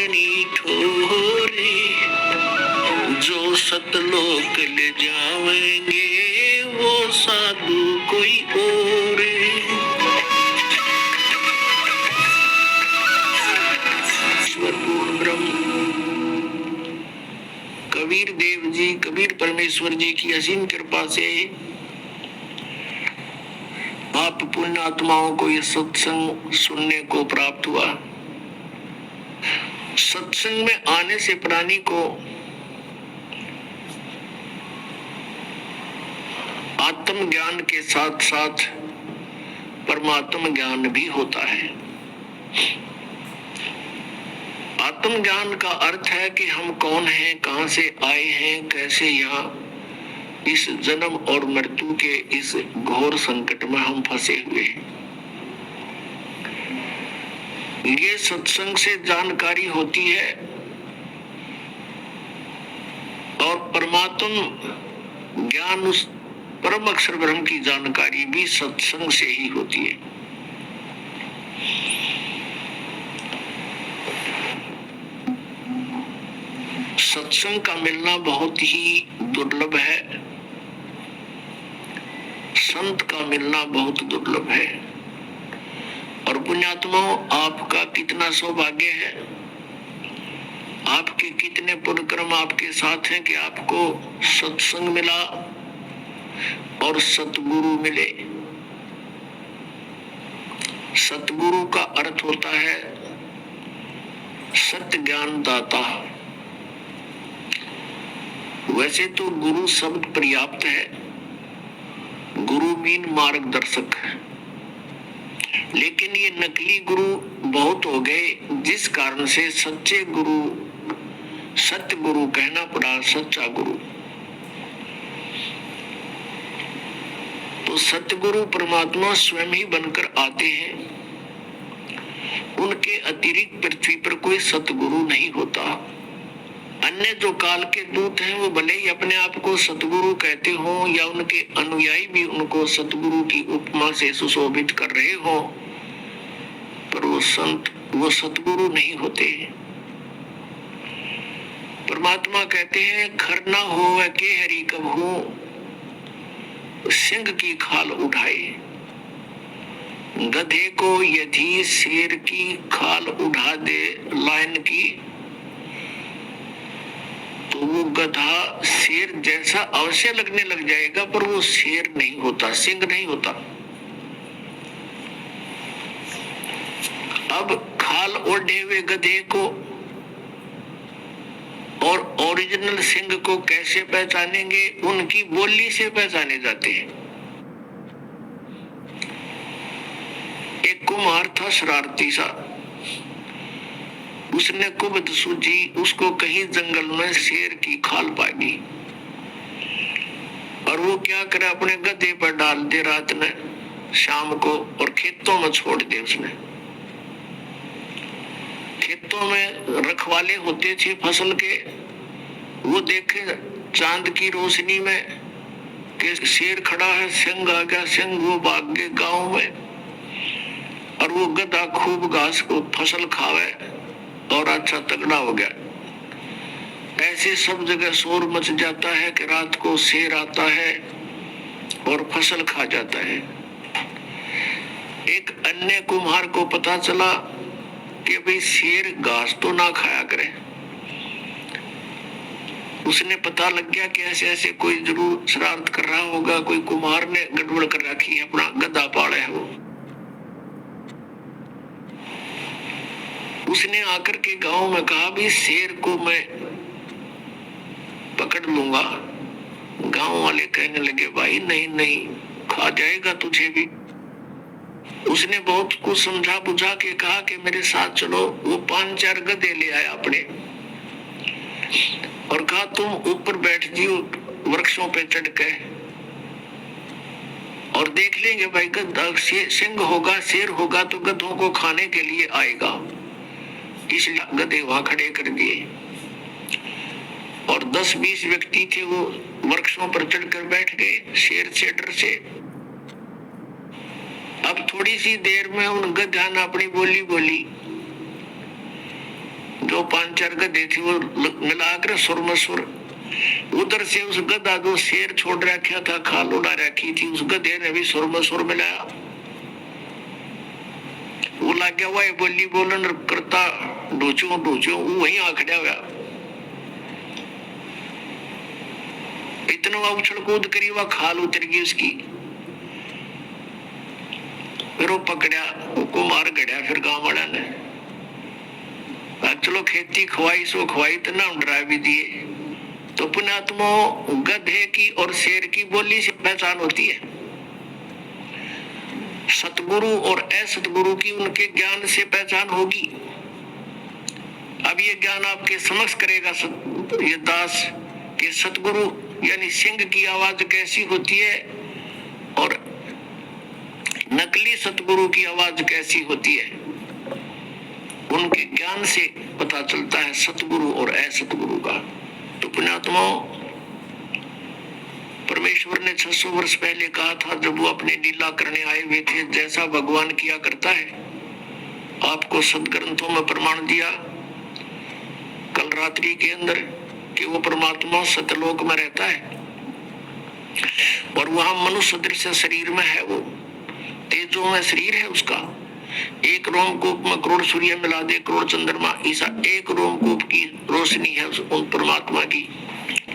अपनी ठोरे, जो सतलोक ले जावेंगे वो साधु कोई और। ईश्वर पूर्ण ब्रह्म कबीर देव जी, कबीर परमेश्वर जी की असीम कृपा से आप पुण्य आत्माओं को ये सत्संग सुनने को प्राप्त हुआ। सत्संग में आने से प्राणी को आत्म ज्ञान के साथ साथ परमात्म ज्ञान भी होता है। आत्म ज्ञान का अर्थ है कि हम कौन हैं, कहां से आए हैं, कैसे यहाँ इस जन्म और मृत्यु के इस घोर संकट में हम फंसे हुए हैं। ये सत्संग से जानकारी होती है और परमात्म ज्ञान, उस परम अक्षर ब्रह्म की जानकारी भी सत्संग से ही होती है। सत्संग का मिलना बहुत ही दुर्लभ है, संत का मिलना बहुत दुर्लभ है। और पुण्यात्माओं, आपका कितना सौभाग्य है, आपके कितने पुण्यक्रम आपके साथ हैं कि आपको सत्संग मिला और सतगुरु मिले। सतगुरु का अर्थ होता है सत्य ज्ञान दाता। वैसे तो गुरु शब्द पर्याप्त है, गुरु मीन मार्गदर्शक, लेकिन ये नकली गुरु बहुत हो गए, जिस कारण से सच्चे गुरु, सत्य गुरु कहना पड़ा, सच्चा गुरु। तो सतगुरु परमात्मा स्वयं ही बनकर आते हैं, उनके अतिरिक्त पृथ्वी पर कोई सतगुरु नहीं होता। अन्य जो काल के दूत हैं वो भले ही अपने आप को सतगुरु कहते हो या उनके अनुयायी भी उनको सतगुरु की उपमा से सुशोभित कर रहे हो, पर वो संत, वो सतगुरु नहीं होते। परमात्मा कहते हैं खर ना हो के हरि कबहू, सिंह की खाल उठाए। गधे को यदि शेर की खाल उठा दे लायन की, तो वो गधा शेर जैसा अवश्य लगने लग जाएगा, पर वो शेर नहीं होता, सिंह नहीं होता। अब खाल ओढ़े हुए गधे को और ओरिजिनल सिंह को कैसे पहचानेंगे? उनकी बोली से पहचाने जाते हैं। एक कुम्हार था शरारती सा, उसने कुबद सूझी, उसको कहीं जंगल में शेर की खाल पाई और वो क्या करे, अपने गधे पर डाल दे रात में, शाम को, और खेतों में छोड़ दे। उसने खेतों में रखवाले होते थे फसल के, वो देखे चांद की रोशनी में कि शेर खड़ा है, सिंह आ गया, सिंह वो भाग गए गांव में, और वो गधा खूब घास को फसल खावे और अच्छा तगड़ा हो गया। ऐसे सब जगह शोर मच जाता है कि रात को शेर आता है और फसल खा जाता है। एक अन्य कुम्हार को पता चला कि भाई शेर घास तो ना खाया करे। उसने पता लग गया कि ऐसे ऐसे कोई जरूर शरारत कर रहा होगा, कोई कुम्हार ने गड़बड़ कर रखी है, अपना गधा पाला है वो। उसने आकर के गांव में कहा भी शेर को मैं पकड़ लूंगा। गांव वाले कहने लगे भाई नहीं नहीं, खा जाएगा तुझे भी। उसने बहुत कुछ समझा बुझा के कहा कि मेरे साथ चलो। वो 5-4 गधे ले आया अपने और कहा तुम ऊपर बैठ जियो वृक्षों पे चढ़ के और देख लेंगे भाई, गधा सिंह होगा, शेर होगा तो गधों को खाने के लिए आएगा। इसलिए गधे वहां खड़े कर दिए और 10-20 व्यक्ति थे, वो वृक्षों पर चढ़कर बैठ गए शेर से डर से। अब थोड़ी सी देर में उन गधा ने अपनी बोली बोली जो 5-4 गधे थे वो मिलाकर सुर में सुर, उधर से उस गधा जो शेर छोड़ रखा था, खाल उड़ा रखी थी, उस गधे ने भी सुर में सुर मिलाया। वो लग गया वही बोली बोलन करता, ढोचो ढोचो, वो वहीं आ खड़ा हुआ। इतना उछल कूद करी, वह खाल उतर गई उसकी, फिर वो पकड़ा, उसको मार गड़ा। फिर गांव वाला ने चलो खेती खवाई सो खवाई, तो ना डरा भी दिए। तो पुण्यात्मा गधे की और शेर की बोली से पहचान होती है, सतगुरु और असतगुरु की उनके ज्ञान से पहचान होगी। अब ये ज्ञान आपके समक्ष करेगा ये दास कि सतगुरु यानी सिंह की आवाज कैसी होती है और नकली सतगुरु की आवाज कैसी होती है। उनके ज्ञान से पता चलता है सतगुरु और असतगुरु का। तो पुण्यात्माओं, परमेश्वर ने 600 वर्ष पहले कहा था, जब वो अपने लीला करने आए हुए थे, जैसा भगवान किया करता है। आपको सदग्रंथों में प्रमाण दिया कल रात्रि के अंदर कि वो परमात्मा सतलोक में रहता है और वहां मनुष्य सदृश शरीर में है, वो तेजो में शरीर है उसका। एक रोमकूप में करोड़ सूर्य मिला दे, करोड़ चंद्रमा, ऐसा एक रोमकूप की रोशनी है उन परमात्मा की।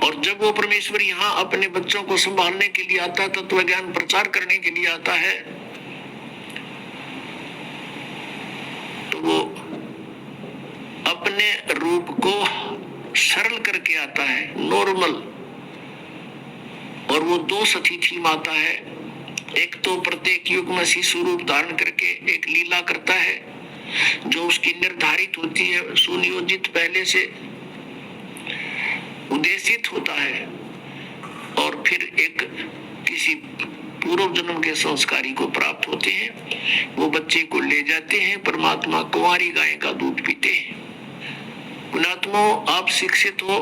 और जब वो परमेश्वर यहाँ अपने बच्चों को संभालने के लिए आता है, तत्व ज्ञान प्रचार करने के लिए आता है, तो वो अपने रूप को सरल करके आता है, नॉर्मल। और वो 2 अतिथि माता है, एक तो प्रत्येक युग में शिशु रूप धारण करके एक लीला करता है जो उसकी निर्धारित होती है, सुनियोजित पहले से उद्देशित होता है, और फिर एक किसी पूर्व जन्म के संस्कारी को प्राप्त होते हैं। वो बच्चे को ले जाते हैं, परमात्मा कुंवारी गाय का दूध पीते हैं। पुण्यात्मा, आप शिक्षित हो,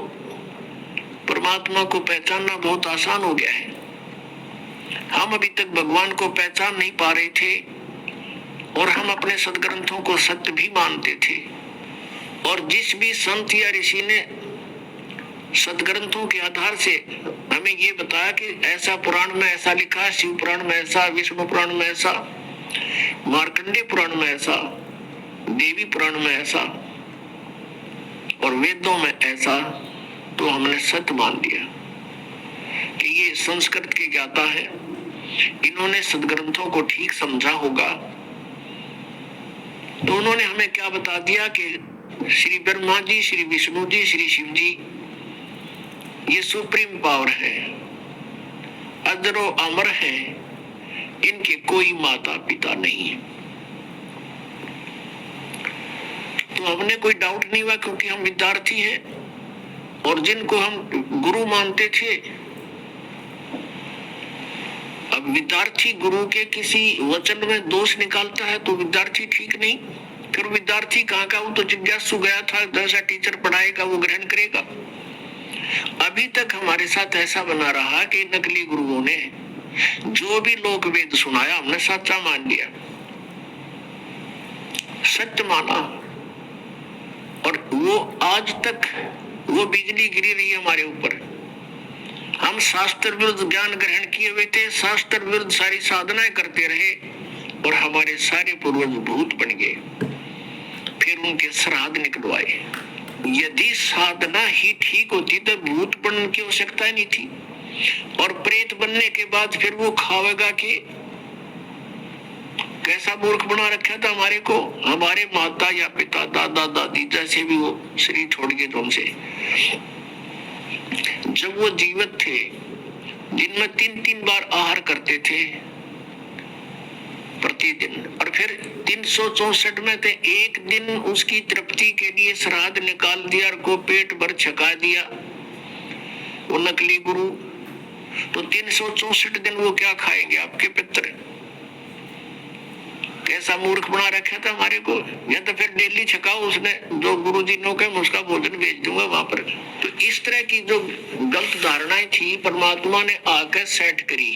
परमात्मा को पहचानना बहुत आसान हो गया है। हम अभी तक भगवान को पहचान नहीं पा रहे थे और हम अपने सदग्रंथों को सत्य भी मानते थे। और जिस भी संत या ऋषि ने सदग्रंथों के आधार से हमें ये बताया कि ऐसा पुराण में ऐसा लिखा, शिव पुराण में ऐसा, विष्णु पुराण में ऐसा, मार्कंडेय पुराण में ऐसा, देवी पुराण में ऐसा और वेदों में ऐसा, तो हमने सत्य मान लिया कि ये संस्कृत के ज्ञाता है, इन्होंने सदग्रंथों को ठीक समझा होगा। तो उन्होंने हमें क्या बता दिया कि श्री ब्रह्मा जी, श्री विष्णु जी, श्री शिव जी ये सुप्रीम पावर है, अजरो अमर है, इनके कोई माता पिता नहीं है। तो हमने कोई डाउट नहीं हुआ, क्योंकि हम विद्यार्थी हैं और जिनको हम गुरु मानते थे, अब विद्यार्थी गुरु के किसी वचन में दोष निकालता है तो विद्यार्थी ठीक नहीं। फिर विद्यार्थी कहाँ का, वो तो जिज्ञासु गया था, जैसा टीचर पढ़ाएगा वो ग्रहण करेगा। अभी तक हमारे साथ ऐसा बना रहा कि नकली गुरुओं ने जो भी लोक वेद सुनाया हमने सच्चा मान लिया, सत्य माना, और वो आज तक वो बिजली गिरी रही है हमारे ऊपर। हम शास्त्र विरुद्ध ज्ञान ग्रहण किए हुए थे, शास्त्र विरुद्ध सारी साधनाएं करते रहे और हमारे सारे पूर्वज भूत बन गए। फिर उनके श्राद्ध निकलवाए। यदि साधना ही ठीक होती तो भूत बनने की आवश्यकता नहीं थी। और प्रेत बनने के बाद फिर वो खावेगा कि कैसा मूर्ख बना रखा था हमारे को। हमारे माता या पिता, दादा दादी जैसे भी वो शरीर छोड़ गए, तो उनसे जब वो जीवित थे, दिन में 3-3 बार आहार करते थे प्रतिदिन, और फिर 364 में से एक दिन उसकी तृप्ति के लिए श्राद्ध निकाल दिया और को पेट भर छका दिया वो नकली गुरु। तो 364 दिन वो क्या खाएंगे आपके पितर। कैसा मूर्ख बना रखा था हमारे को। या तो फिर डेली छकाओ, उसने जो गुरु जी ने कहा उसका भोजन भेज दूंगा वहां पर। तो इस तरह की जो गलत धारणाएं थी परमात्मा ने आकर सेट करी।